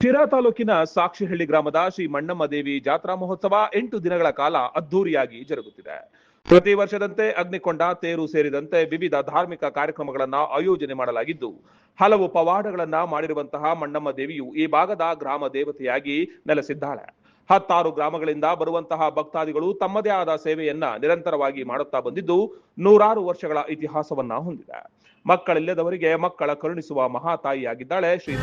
ಶಿರಾ ತಾಲೂಕಿನ ಸಾಕ್ಷಿಹಳ್ಳಿ ಗ್ರಾಮದ ಶ್ರೀ ಮಣ್ಣಮ್ಮ ದೇವಿ ಜಾತ್ರಾ ಮಹೋತ್ಸವ 8 ದಿನಗಳ ಕಾಲ ಅದ್ದೂರಿಯಾಗಿ ಜರುಗುತ್ತಿದೆ. ಪ್ರತಿ ವರ್ಷದಂತೆ ಅಗ್ನಿಕೊಂಡ, ತೇರು ಸೇರಿದಂತೆ ವಿವಿಧ ಧಾರ್ಮಿಕ ಕಾರ್ಯಕ್ರಮಗಳನ್ನು ಆಯೋಜನೆ ಮಾಡಲಾಗಿದ್ದು, ಹಲವು ಪವಾಡಗಳನ್ನ ಮಾಡಿರುವಂತಹ ಮಣ್ಣಮ್ಮ ದೇವಿಯು ಈ ಭಾಗದ ಗ್ರಾಮ ದೇವತೆಯಾಗಿ ನೆಲೆಸಿದ್ದಾಳೆ. 16 ಗ್ರಾಮಗಳಿಂದ ಬರುವಂತಹ ಭಕ್ತಾದಿಗಳು ತಮ್ಮದೇ ಆದ ಸೇವೆಯನ್ನ ನಿರಂತರವಾಗಿ ಮಾಡುತ್ತಾ ಬಂದಿದ್ದು, ನೂರಾರು ವರ್ಷಗಳ ಇತಿಹಾಸವನ್ನ ಹೊಂದಿದೆ. ಮಕ್ಕಳಿಲ್ಲದವರಿಗೆ ಮಕ್ಕಳ ಕರುಣಿಸುವ ಮಹಾತಾಯಿಯಾಗಿದ್ದಾಳೆ ಶ್ರೀ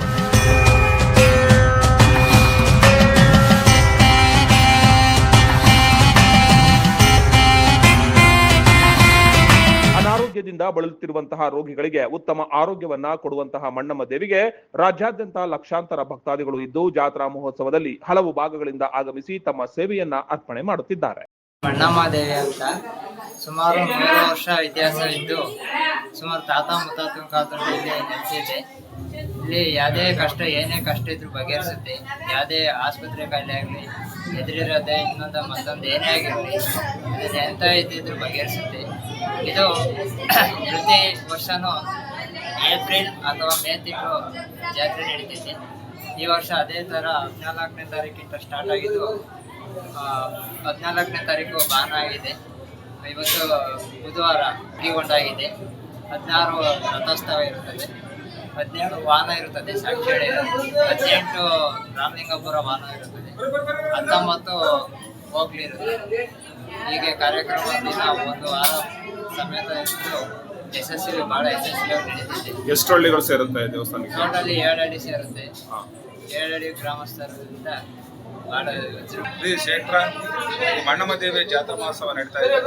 ಅನಾರೋಗ್ಯದಿಂದ ಬಳಲುತ್ತಿರುವಂತಹ ರೋಗಿಗಳಿಗೆ ಉತ್ತಮ ಆರೋಗ್ಯವನ್ನ ಕೊಡುವಂತಹ ಮಣ್ಣಮ್ಮ ದೇವಿಗೆ ರಾಜ್ಯಾದ್ಯಂತ ಲಕ್ಷಾಂತರ ಭಕ್ತಾದಿಗಳು ಇದ್ದು, ಜಾತ್ರಾ ಮಹೋತ್ಸವದಲ್ಲಿ ಹಲವು ಭಾಗಗಳಿಂದ ಆಗಮಿಸಿ ತಮ್ಮ ಸೇವೆಯನ್ನ ಅರ್ಪಣೆ ಮಾಡುತ್ತಿದ್ದಾರೆ. ಮಣ್ಣಮ್ಮ ದೇವಿ ಅಂತ ಸುಮಾರು 100 ವರ್ಷ ಇತಿಹಾಸವಿದ್ದು, ಸುಮಾರು ತಾತ ಮುತ್ತಾತನ ಕಾಲದಲ್ಲಿ ಇಲ್ಲಿ ನೆಲೆಸಿದೆ. ಇಲ್ಲಿ ಯಾವುದೇ ಕಷ್ಟ, ಏನೇ ಕಷ್ಟ ಇದ್ರೂ ಬಗೆಹರಿಸುತ್ತೆ. ಯಾವುದೇ ಆಸ್ಪತ್ರೆ ಕಾಯಿಲೆ ಆಗಲಿ, ಎದುರಿರೋದೆ ಇನ್ನೊಂದು ಮತ್ತೊಂದು ಏನೇ ಆಗಿರಲಿ, ಇದನ್ನ ಎಂತ ಇದ್ದಿದ್ರು ಬಗೆಹರಿಸುತ್ತೆ. ಇದು ಪ್ರತಿ ವರ್ಷನೂ ಏಪ್ರಿಲ್ ಅಥವಾ ಮೇ ತಿಂಗಳು ಜಾತ್ರೆ ನಡೀತೈತಿ. ಈ ವರ್ಷ ಅದೇ ಥರ 14ನೇ ತಾರೀಕಿಂದ ಸ್ಟಾರ್ಟ್ ಆಗಿದ್ದು, 14ನೇ ತಾರೀಕು ಬಾನ ಆಗಿದೆ. ಇವತ್ತು ಬುಧವಾರ ಅಗ್ನಿಗೊಂಡಾಗಿದೆ. 16 ರಥೋತ್ಸವ ಇರುತ್ತದೆ, 17 ವಾಹನ ಇರುತ್ತದೆ, ಸಾಕ್ಷಿಹಳ್ಳಿ 18 ರಾಮಲಿಂಗಪುರ ವಾಹನ ಇರುತ್ತದೆ, 19 ಹೋಗ್ಲಿ ಇರುತ್ತೆ. ಹೀಗೆ ಕಾರ್ಯಕ್ರಮ ದಿನ ಒಂದು ವಾರ ಸಮೇತ ಇದ್ದು ಬಹಳ ಯಶಸ್ವಿಯಾಗಿ ನಡೀತಿದೆ. ಎಷ್ಟು ಹಳ್ಳಿಗಳು ಸೇರುತ್ತೆ ದೇವಸ್ಥಾನಕ್ಕೆ? ಟೋಟಲಿ 7 ಹಳ್ಳಿ ಸೇರುತ್ತೆ. 7 ಹಳ್ಳಿ ಗ್ರಾಮಸ್ಥರಿಂದ ಶ್ರೀ ಕ್ಷೇತ್ರ ಮಣ್ಣಮ್ಮ ದೇವಿ ಜಾತ್ರಾ ಮಹೋತ್ಸವ ನಡೀತಾ ಇದೆ.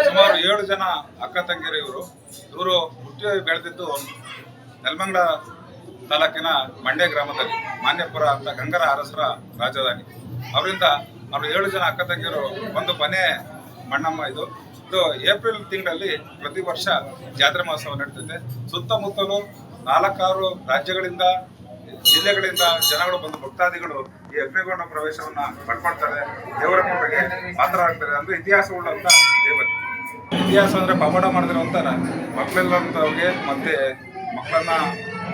ಸುಮಾರು 7 ಜನ ಅಕ್ಕ ತಂಗಿಯರು. ಇವರು ಹುಟ್ಟಿ ಬೆಳೆದಿದ್ದು ನೆಲಮಂಗಲ ತಾಲೂಕಿನ ಮಂಡ್ಯ ಗ್ರಾಮದಲ್ಲಿ, ಮಾನ್ಯಪುರ ಅಂತ ಗಂಗರ ಅರಸರ ರಾಜಧಾನಿ. ಅವರಿಂದ ಅವರು 7 ಜನ ಅಕ್ಕ ತಂಗಿಯರು ಒಂದು ಮನೆ ಮಣ್ಣಮ್ಮ. ಇದು ಏಪ್ರಿಲ್ ತಿಂಗಳಲ್ಲಿ ಪ್ರತಿ ವರ್ಷ ಜಾತ್ರಾ ಮಹೋತ್ಸವ ನಡೀತೈತೆ. ಸುತ್ತಮುತ್ತಲು 4-6 ರಾಜ್ಯಗಳಿಂದ, ಜಿಲ್ಲೆಗಳಿಂದ ಜನಗಳು ಬಂದು ಭಕ್ತಾದಿಗಳು ಈ ಅಗ್ನಿಗೊಂಡ ಪ್ರವೇಶವನ್ನ ಪಡ್ಕೊಳ್ತಾರೆ, ದೇವರ ಕೃಪೆಗೆ ಪಾತ್ರರಾಗ್ತಾರೆ. ಅಂದ್ರೆ ಇತಿಹಾಸ ಉಳ್ಳಂತ ದೇವತೆ. ಇತಿಹಾಸ ಅಂದ್ರೆ ಪವಾಡ ಮಾಡಿದಿರುವಂತ ಮಕ್ಕಳಿಲ್ಲಂತವ್ರಿಗೆ ಮತ್ತೆ ಮಕ್ಕಳನ್ನ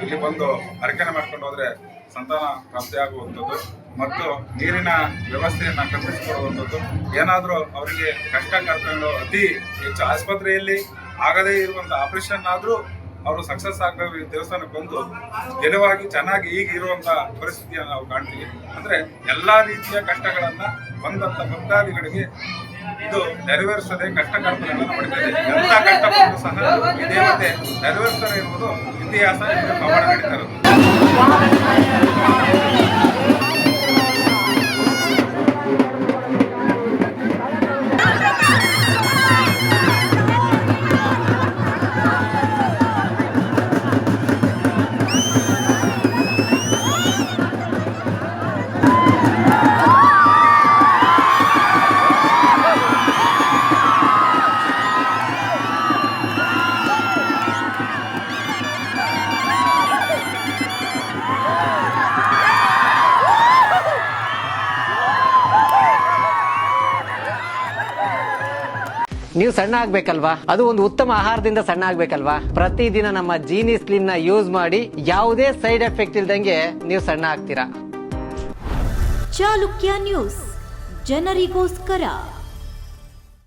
ಇಲ್ಲಿ ಬಂದು ಅರ್ಚನೆ ಮಾಡ್ಕೊಂಡು ಹೋದ್ರೆ ಸಂತಾನ ಪ್ರಾಪ್ತಿಯಾಗುವಂಥದ್ದು ಮತ್ತು ನೀರಿನ ವ್ಯವಸ್ಥೆಯನ್ನ ಕಲ್ಪಿಸಿಕೊಡುವಂಥದ್ದು. ಏನಾದರೂ ಅವರಿಗೆ ಕಷ್ಟ ಕಾರ್ಪಣ್ಯಗಳು ಅತಿ ಹೆಚ್ಚು ಆಸ್ಪತ್ರೆಯಲ್ಲಿ ಆಗದೇ ಇರುವಂಥ ಆಪರೇಷನ್ ಆದರೂ ಅವರು ಸಕ್ಸಸ್ ಆಗಬೇಕು. ದೇವಸ್ಥಾನಕ್ಕೆ ಬಂದು ಗೆಲುವಾಗಿ ಚೆನ್ನಾಗಿ ಈಗ ಇರುವಂತ ಪರಿಸ್ಥಿತಿಯನ್ನು ನಾವು ಕಾಣ್ತೀವಿ. ಅಂದ್ರೆ ಎಲ್ಲಾ ರೀತಿಯ ಕಷ್ಟಗಳನ್ನ ಬಂದಂತ ಭಕ್ತಾದಿಗಳಿಗೆ ಇದು ನೆರವೇರಿಸದೆ ಕಷ್ಟ ಕಾರ್ಪಣ್ಯಗಳನ್ನು ಪಡಿತದೆ. ಎಲ್ಲ ಕಷ್ಟ ಬಂದು ಸಹ ಈ ದೇವತೆ ನೆರವೇರಿಸ್ತಾರೆ ಎನ್ನುವುದು ಇತಿಹಾಸ ಪವಾಡ ನಡೀತಾ ಇರೋದು. ನೀವು ಸಣ್ಣ ಆಗ್ಬೇಕಲ್ವಾ? ಅದು ಒಂದು ಉತ್ತಮ ಆಹಾರದಿಂದ ಸಣ್ಣ ಆಗ್ಬೇಕಲ್ವಾ? ಪ್ರತಿದಿನ ನಮ್ಮ ಜೀನಿ ಸ್ಲಿಮ್ ನ ಯೂಸ್ ಮಾಡಿ ಯಾವುದೇ ಸೈಡ್ ಎಫೆಕ್ಟ್ ಇಲ್ದಂಗೆ ನೀವು ಸಣ್ಣ ಆಗ್ತೀರಾ. ಚಾಲುಕ್ಯ ನ್ಯೂಸ್, ಜನರಿಗೋಸ್ಕರ.